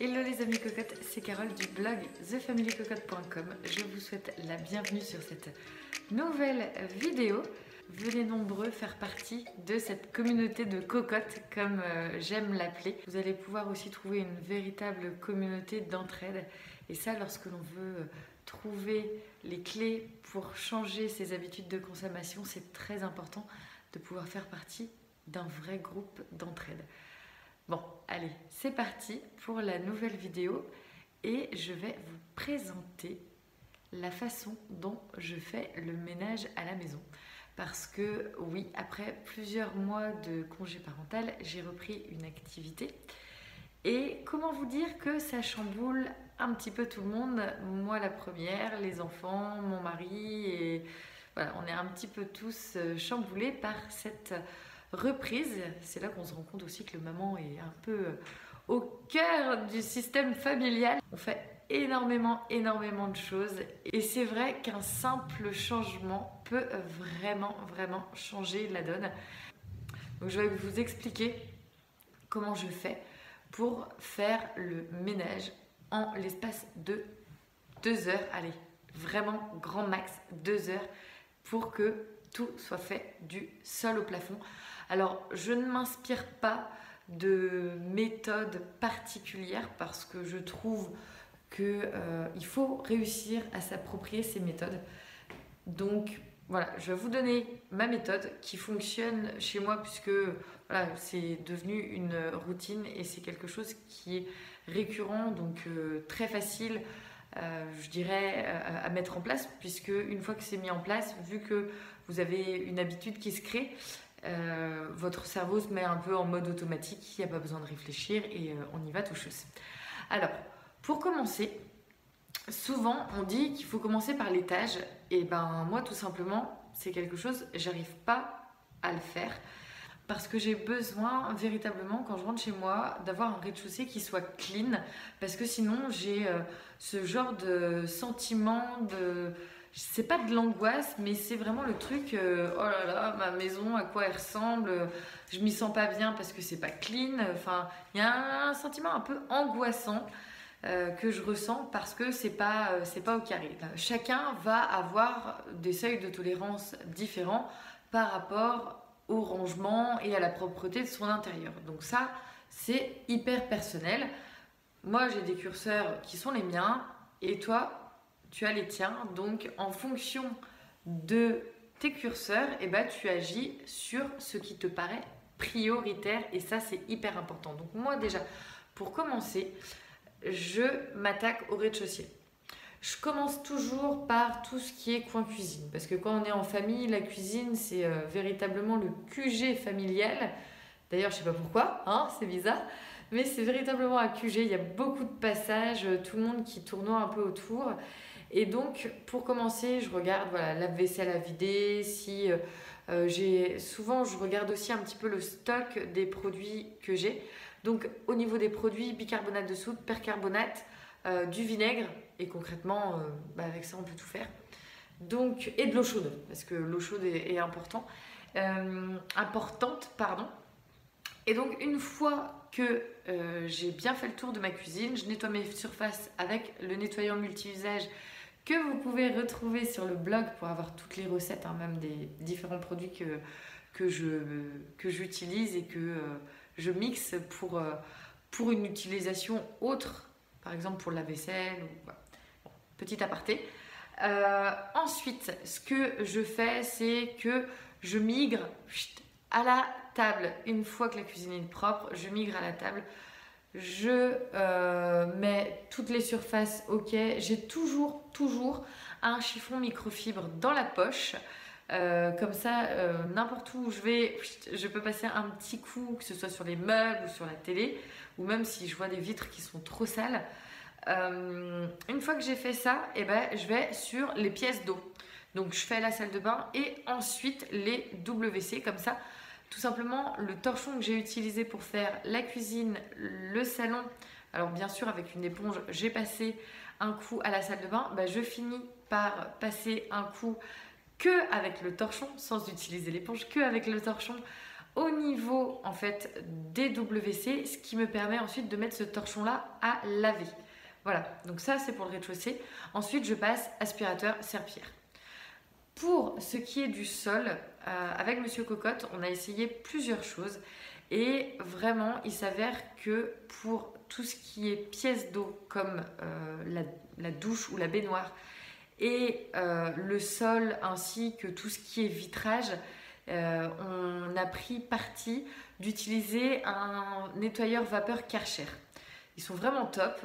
Hello les amis cocottes, c'est Carole du blog thefamilycocotte.com. Je vous souhaite la bienvenue sur cette nouvelle vidéo. Venez nombreux faire partie de cette communauté de cocottes, comme j'aime l'appeler. Vous allez pouvoir aussi trouver une véritable communauté d'entraide. Et ça, lorsque l'on veut trouver les clés pour changer ses habitudes de consommation, c'est très important de pouvoir faire partie d'un vrai groupe d'entraide. Bon, allez, c'est parti pour la nouvelle vidéo et je vais vous présenter la façon dont je fais le ménage à la maison. Parce que oui, après plusieurs mois de congé parental, j'ai repris une activité. Et comment vous dire que ça chamboule un petit peu tout le monde, moi la première, les enfants, mon mari, et voilà, on est un petit peu tous chamboulés par cette reprise. C'est là qu'on se rend compte aussi que le maman est un peu au cœur du système familial. On fait énormément de choses et c'est vrai qu'un simple changement peut vraiment changer la donne. Donc je vais vous expliquer comment je fais pour faire le ménage en l'espace de 2 heures. Allez, vraiment grand max 2 heures pour que tout soit fait du sol au plafond. Alors, je ne m'inspire pas de méthodes particulières parce que je trouve qu'il faut réussir à s'approprier ces méthodes. Donc, voilà, je vais vous donner ma méthode qui fonctionne chez moi puisque voilà, c'est devenu une routine et c'est quelque chose qui est récurrent, donc très facile, je dirais, à mettre en place puisque une fois que c'est mis en place, vu que vous avez une habitude qui se crée, votre cerveau se met un peu en mode automatique, il n'y a pas besoin de réfléchir et on y va tout chausse. Alors, pour commencer, souvent on dit qu'il faut commencer par l'étage et ben moi tout simplement c'est quelque chose, j'arrive pas à le faire parce que j'ai besoin véritablement quand je rentre chez moi d'avoir un rez-de-chaussée qui soit clean parce que sinon j'ai ce genre de sentiment de... C'est pas de l'angoisse, mais c'est vraiment le truc, oh là là, ma maison, à quoi elle ressemble, je m'y sens pas bien parce que c'est pas clean. Enfin, il y a un sentiment un peu angoissant que je ressens parce que c'est pas au carré. Chacun va avoir des seuils de tolérance différents par rapport au rangement et à la propreté de son intérieur. Donc ça, c'est hyper personnel. Moi, j'ai des curseurs qui sont les miens et toi, tu as les tiens, donc en fonction de tes curseurs, eh ben, tu agis sur ce qui te paraît prioritaire et ça c'est hyper important. Donc moi déjà, pour commencer, je m'attaque au rez-de-chaussée. Je commence toujours par tout ce qui est coin cuisine parce que quand on est en famille, la cuisine c'est véritablement le QG familial. D'ailleurs, je sais pas pourquoi, hein, c'est bizarre, mais c'est véritablement un QG. Il y a beaucoup de passages, tout le monde qui tournoie un peu autour. Et donc, pour commencer, je regarde voilà, la vaisselle à vider. Si souvent, je regarde aussi un petit peu le stock des produits que j'ai. Donc, au niveau des produits, bicarbonate de soude, percarbonate, du vinaigre. Et concrètement, avec ça, on peut tout faire. Donc, et de l'eau chaude, parce que l'eau chaude est importante. Et donc, une fois que j'ai bien fait le tour de ma cuisine, je nettoie mes surfaces avec le nettoyant multi-usage que vous pouvez retrouver sur le blog pour avoir toutes les recettes, hein, même des différents produits que j'utilise et que je mixe pour une utilisation autre, par exemple pour la vaisselle. Voilà. Bon, petit aparté. Ensuite, ce que je fais, c'est que je migre à la table. Une fois que la cuisine est propre, je migre à la table. Je mets toutes les surfaces ok. J'ai toujours un chiffon microfibre dans la poche. Comme ça, n'importe où je vais, je peux passer un petit coup, que ce soit sur les meubles ou sur la télé, ou même si je vois des vitres qui sont trop sales. Une fois que j'ai fait ça, eh ben, je vais sur les pièces d'eau. Donc je fais la salle de bain et ensuite les WC comme ça. Tout simplement, le torchon que j'ai utilisé pour faire la cuisine, le salon, alors bien sûr avec une éponge, j'ai passé un coup à la salle de bain, je finis par passer un coup que avec le torchon, sans utiliser l'éponge, que avec le torchon au niveau en fait des WC, ce qui me permet ensuite de mettre ce torchon là à laver. Voilà, donc ça c'est pour le rez-de-chaussée. Ensuite je passe aspirateur serpillière. Pour ce qui est du sol, avec Monsieur Cocotte, on a essayé plusieurs choses et vraiment il s'avère que pour tout ce qui est pièces d'eau comme la douche ou la baignoire et le sol ainsi que tout ce qui est vitrage, on a pris parti d'utiliser un nettoyeur vapeur Karcher. Ils sont vraiment top.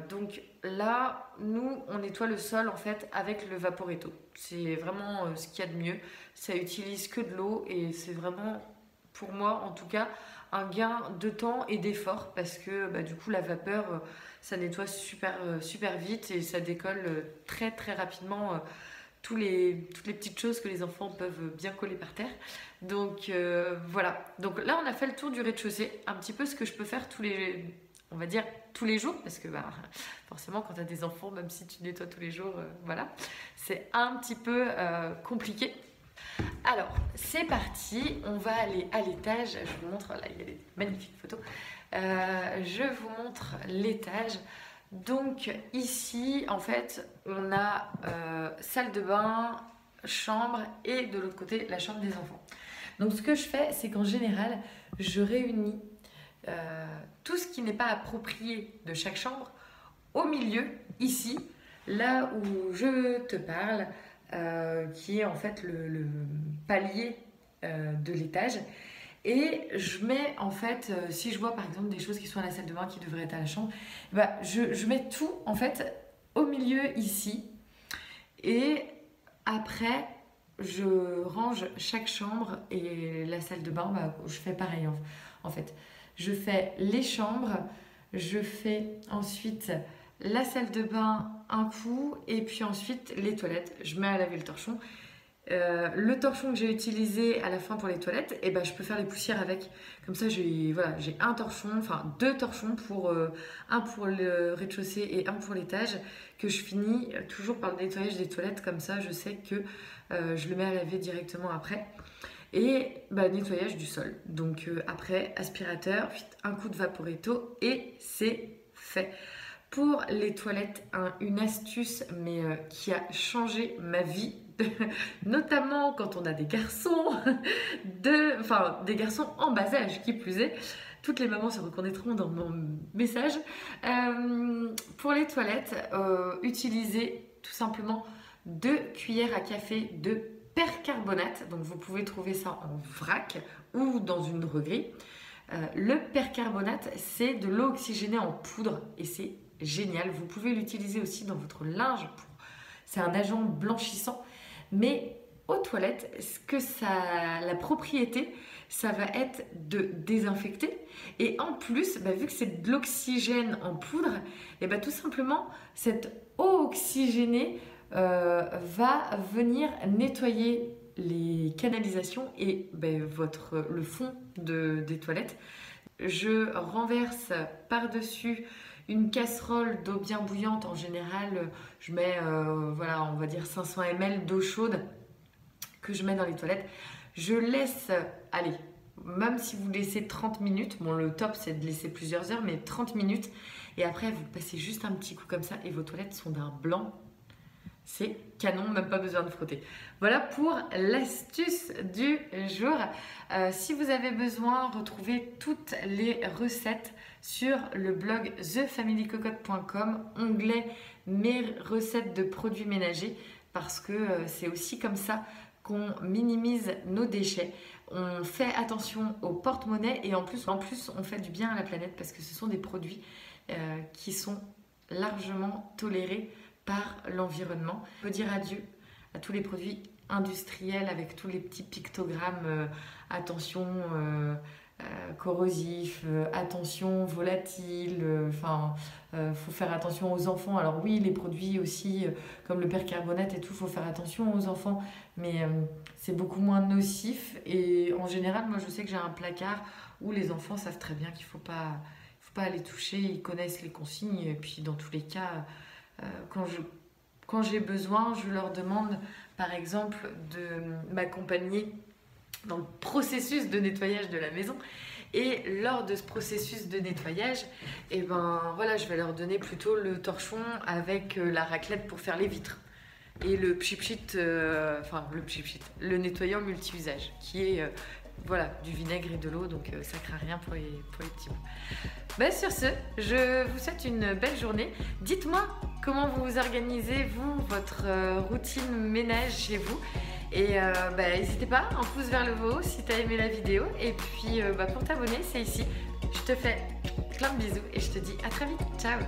Donc là, nous, on nettoie le sol en fait avec le Vaporetto. C'est vraiment ce qu'il y a de mieux. Ça utilise que de l'eau et c'est vraiment, pour moi en tout cas, un gain de temps et d'effort parce que du coup la vapeur, ça nettoie super vite et ça décolle très rapidement toutes les petites choses que les enfants peuvent bien coller par terre. Donc voilà. Donc là, on a fait le tour du rez-de-chaussée. Un petit peu ce que je peux faire tous les jours, parce que forcément quand tu as des enfants, même si tu nettoies tous les jours, voilà, c'est un petit peu compliqué. Alors c'est parti, on va aller à l'étage. Je vous montre, là il y a des magnifiques photos. Je vous montre l'étage. Donc ici en fait on a salle de bain, chambre et de l'autre côté la chambre des enfants. Donc ce que je fais, c'est qu'en général je réunis tout ce qui n'est pas approprié de chaque chambre au milieu, ici, là où je te parle, qui est en fait le palier de l'étage. Et je mets en fait, si je vois par exemple des choses qui sont à la salle de bain qui devraient être à la chambre, je mets tout en fait au milieu ici. Et après, je range chaque chambre et la salle de bain, je fais pareil en fait. Je fais les chambres, je fais ensuite la salle de bain un coup et puis ensuite les toilettes. Je mets à laver le torchon. Le torchon que j'ai utilisé à la fin pour les toilettes, je peux faire les poussières avec. Comme ça, j'ai un torchon, enfin 2 torchons, un pour le rez-de-chaussée et un pour l'étage, que je finis toujours par le nettoyage des toilettes. Comme ça, je sais que je le mets à laver directement après. Et nettoyage du sol. Donc après, aspirateur, un coup de Vaporetto et c'est fait. Pour les toilettes, une astuce qui a changé ma vie, notamment quand on a des garçons, des garçons en bas âge qui plus est. Toutes les mamans se reconnaîtront dans mon message. Pour les toilettes, utilisez tout simplement 2 cuillères à café de percarbonate. Donc vous pouvez trouver ça en vrac ou dans une droguerie. Le percarbonate, c'est de l'eau oxygénée en poudre et c'est génial. Vous pouvez l'utiliser aussi dans votre linge. C'est un agent blanchissant. Mais aux toilettes, la propriété, ça va être de désinfecter. Et en plus, vu que c'est de l'oxygène en poudre, tout simplement, cette eau oxygénée va venir nettoyer les canalisations et le fond des toilettes. Je renverse par-dessus une casserole d'eau bien bouillante. En général, je mets on va dire 500 ml d'eau chaude que je mets dans les toilettes. Je laisse, allez, même si vous laissez 30 minutes, le top c'est de laisser plusieurs heures, mais 30 minutes, et après vous passez juste un petit coup comme ça et vos toilettes sont d'un blanc. C'est canon, même pas besoin de frotter. Voilà pour l'astuce du jour. Si vous avez besoin, retrouvez toutes les recettes sur le blog thefamilycocotte.com, onglet mes recettes de produits ménagers, parce que c'est aussi comme ça qu'on minimise nos déchets. On fait attention au porte-monnaie et en plus on fait du bien à la planète parce que ce sont des produits qui sont largement tolérés par l'environnement. On peut dire adieu à tous les produits industriels avec tous les petits pictogrammes attention corrosif, attention volatile, faut faire attention aux enfants. Alors oui, les produits aussi comme le percarbonate et tout, faut faire attention aux enfants, mais c'est beaucoup moins nocif. Et en général, moi je sais que j'ai un placard où les enfants savent très bien qu'il faut pas les toucher, ils connaissent les consignes, et puis dans tous les cas, quand j'ai besoin, je leur demande par exemple de m'accompagner dans le processus de nettoyage de la maison. Et lors de ce processus de nettoyage, et ben voilà, je vais leur donner plutôt le torchon avec la raclette pour faire les vitres. Et le pchit-pchit, le nettoyant multi-usage, qui est voilà, du vinaigre et de l'eau, donc ça craint rien pour les petits bouts. Ben, sur ce, je vous souhaite une belle journée. Dites-moi comment vous vous organisez, vous, votre routine ménage chez vous. Et n'hésitez pas, un pouce vers le haut si tu as aimé la vidéo. Et puis pour t'abonner, c'est ici. Je te fais plein de bisous et je te dis à très vite. Ciao!